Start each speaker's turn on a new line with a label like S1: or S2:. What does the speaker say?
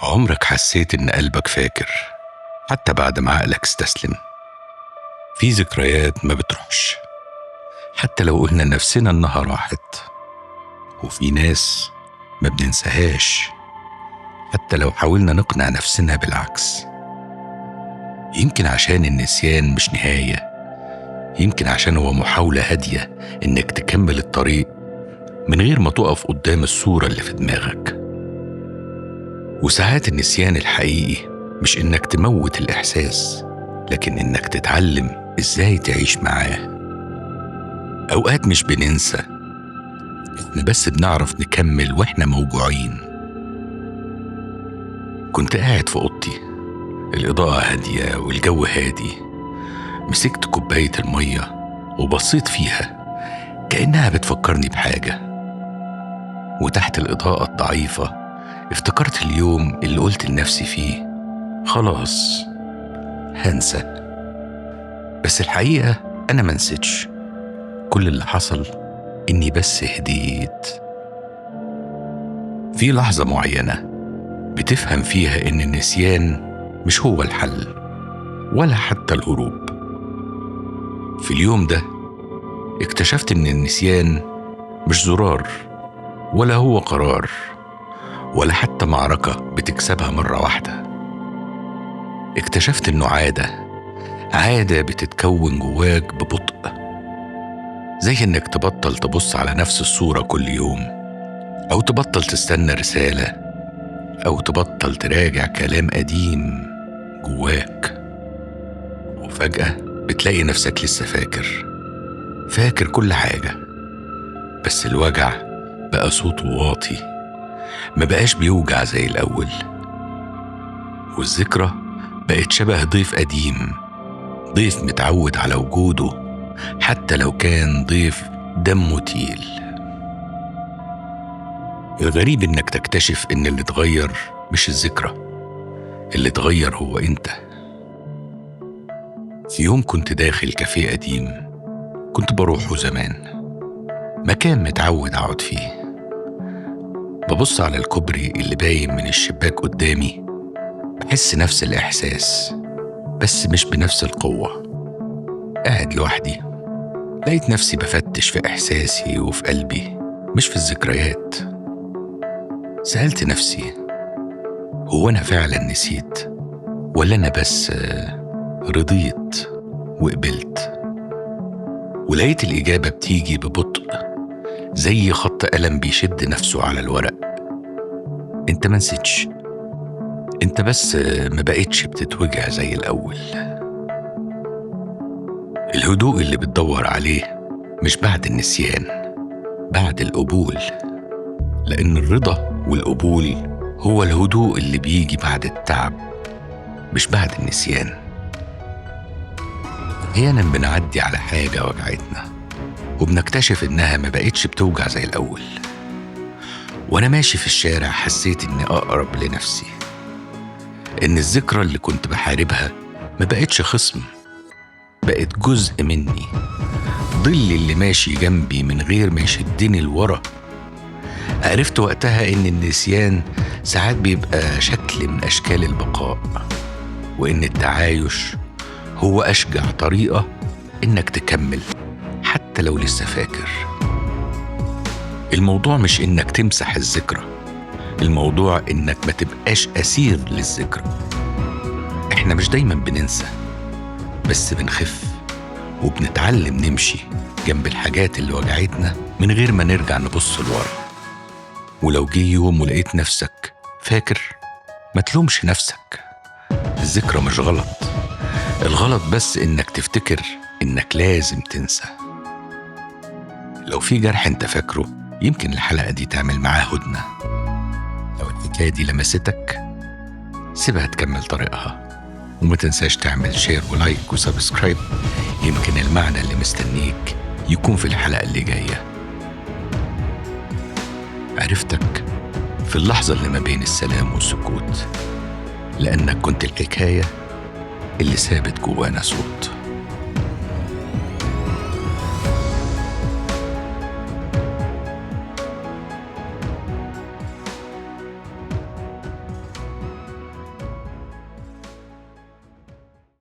S1: عمرك حسيت إن قلبك فاكر حتى بعد ما عقلك استسلم؟ في ذكريات ما بتروحش حتى لو قلنا لنفسنا إنها راحت، وفي ناس ما بننساهاش حتى لو حاولنا نقنع نفسنا بالعكس. يمكن عشان النسيان مش نهاية، يمكن عشان هو محاولة هادية إنك تكمل الطريق من غير ما تقف قدام الصورة اللي في دماغك. وساعات النسيان الحقيقي مش إنك تموت الإحساس، لكن إنك تتعلم إزاي تعيش معاه. أوقات مش بننسى، إحنا بس بنعرف نكمل وإحنا موجوعين. كنت قاعد في أوضتي، الإضاءة هادية والجو هادي. مسكت كوباية المية وبصيت فيها كأنها بتفكرني بحاجة، وتحت الإضاءة الضعيفة افتكرت اليوم اللي قلت لنفسي فيه خلاص هنسى. بس الحقيقة أنا منسيتش، كل اللي حصل إني بس هديت. في لحظة معينة بتفهم فيها إن النسيان مش هو الحل ولا حتى الهروب. في اليوم ده اكتشفت إن النسيان مش زرار، ولا هو قرار، ولا حتى معركة بتكسبها مرة واحدة. اكتشفت إنه عادة بتتكون جواك ببطء، زي إنك تبطل تبص على نفس الصورة كل يوم، أو تبطل تستنى رسالة، أو تبطل تراجع كلام قديم جواك. وفجأة بتلاقي نفسك لسه فاكر كل حاجة، بس الوجع بقى صوته واطي، ما بقاش بيوجع زي الأول. والذكرى بقت شبه ضيف قديم، ضيف متعود على وجوده حتى لو كان ضيف دمه تقيل. الغريب إنك تكتشف إن اللي اتغير مش الذكرى، اللي اتغير هو أنت. في يوم كنت داخل كافيه قديم كنت بروحه زمان، مكان متعود أقعد فيه. ببص على الكوبري اللي باين من الشباك قدامي، بحس نفس الإحساس بس مش بنفس القوة. قاعد لوحدي، لقيت نفسي بفتش في إحساسي وفي قلبي مش في الذكريات. سألت نفسي، هو أنا فعلا نسيت ولا أنا بس رضيت وقبلت؟ ولقيت الإجابة بتيجي ببطء، زي خط قلم بيشد نفسه على الورق. انت ما نسيتش، انت بس ما بقتش بتتوجع زي الأول. الهدوء اللي بتدور عليه مش بعد النسيان، بعد القبول. لأن الرضا والقبول هو الهدوء اللي بيجي بعد التعب، مش بعد النسيان. أحيانا بنعدي على حاجة وجعتنا وبنكتشف إنها ما بقتش بتوجع زي الأول. وأنا ماشي في الشارع حسيت إني أقرب لنفسي، إن الذكرى اللي كنت بحاربها ما بقتش خصم، بقت جزء مني، ظل اللي ماشي جنبي من غير ما يشدني لورا. عرفت وقتها إن النسيان ساعات بيبقى شكل من أشكال البقاء، وإن التعايش هو أشجع طريقة إنك تكمل حتى لو لسه فاكر. الموضوع مش إنك تمسح الذكرى، الموضوع إنك ما تبقاش أسير للذكرى. إحنا مش دايما بننسى، بس بنخف وبنتعلم نمشي جنب الحاجات اللي وجعتنا من غير ما نرجع نبص لورا. ولو جه يوم ولقيت نفسك فاكر، ما تلومش نفسك، الذكرى مش غلط، الغلط بس إنك تفتكر إنك لازم تنسى. لو في جرح انت فاكره، يمكن الحلقة دي تعمل معاه هدنة. لو الحكاية دي لمستك، سيبها تكمل طريقها، وما تنساش تعمل شير ولايك وسبسكرايب، يمكن المعنى اللي مستنيك يكون في الحلقة اللي جاية. عرفتك في اللحظة اللي ما بين السلام والسكوت، لأنك كنت الحكاية اللي سابت جوانا صوت.